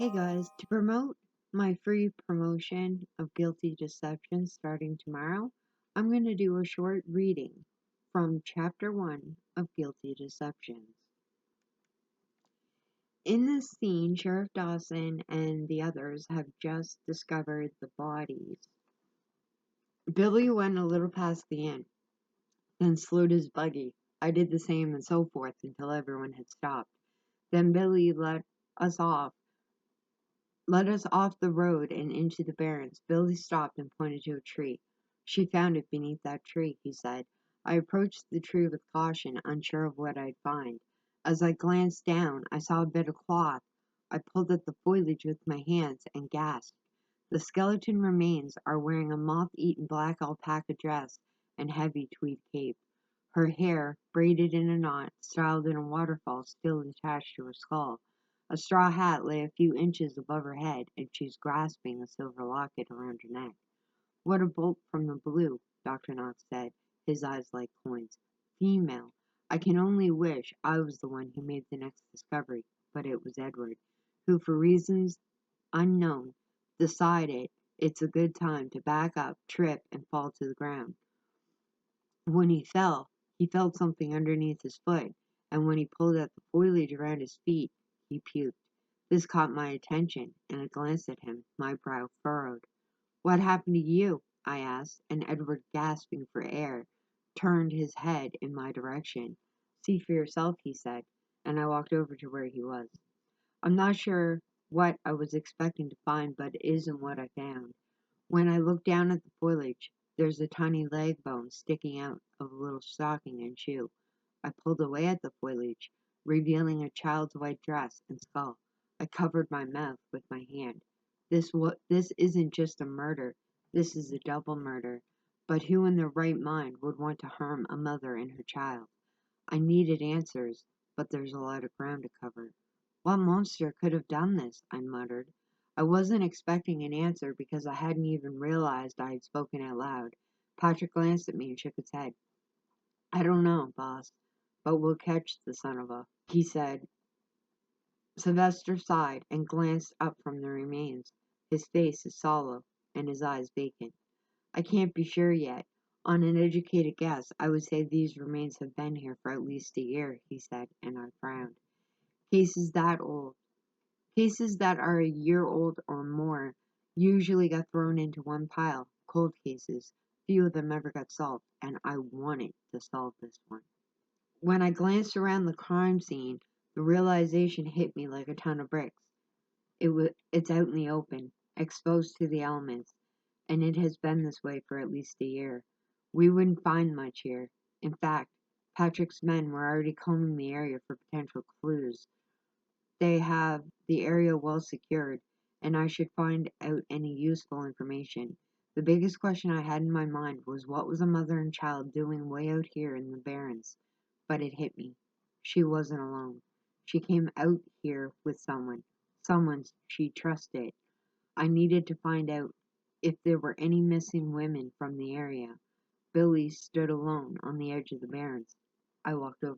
Hey guys, to promote my free promotion of Guilty Deception starting tomorrow, I'm going to do a short reading from Chapter 1 of Guilty Deceptions. In this scene, Sheriff Dawson and the others have just discovered the bodies. Billy went a little past the inn, then slowed his buggy. I did the same and so forth until everyone had stopped. Then Billy us off Let us off the road and into the barrens. Billy stopped and pointed to a tree. She found it beneath that tree, he said. I approached the tree with caution, unsure of what I'd find. As I glanced down, I saw a bit of cloth. I pulled at the foliage with my hands and gasped. The skeleton remains are wearing a moth-eaten black alpaca dress and heavy tweed cape. Her hair, braided in a knot, styled in a waterfall, still attached to her skull. A straw hat lay a few inches above her head, and she was grasping a silver locket around her neck. What a bolt from the blue, Dr. Knox said, his eyes like coins. Female. I can only wish I was the one who made the next discovery, but it was Edward, who, for reasons unknown, decided it's a good time to back up, trip, and fall to the ground. When he fell, he felt something underneath his foot, and when he pulled at the foliage around his feet, he puked. This caught my attention, and I glanced at him, my brow furrowed. "What happened to you?" I asked, and Edward, gasping for air, turned his head in my direction. "See for yourself," he said, and I walked over to where he was. I'm not sure what I was expecting to find, but it isn't what I found. When I looked down at the foliage, there's a tiny leg bone sticking out of a little stocking and shoe. I pulled away at the foliage, revealing a child's white dress and skull. I covered my mouth with my hand. This isn't just a murder. This is a double murder. But who in their right mind would want to harm a mother and her child? I needed answers, but there's a lot of ground to cover. What monster could have done this? I muttered. I wasn't expecting an answer because I hadn't even realized I had spoken out loud. Patrick glanced at me and shook his head. "I don't know, boss, but we'll catch the son of a," he said. Sylvester sighed and glanced up from the remains. His face is sallow and his eyes vacant. "I can't be sure yet. On an educated guess, I would say these remains have been here for at least a year," he said, and I frowned. Cases that old Cases that are a year old or more usually got thrown into one pile, cold cases. Few of them ever got solved, and I wanted to solve this one. When I glanced around the crime scene, the realization hit me like a ton of bricks. It's out in the open, exposed to the elements, and it has been this way for at least a year. We wouldn't find much here. In fact, Patrick's men were already combing the area for potential clues. They have the area well secured, and I should find out any useful information. The biggest question I had in my mind was what was a mother and child doing way out here in the barrens? But it hit me. She wasn't alone. She came out here with someone she trusted. I needed to find out if there were any missing women from the area. Billy stood alone on the edge of the barrens. I walked over.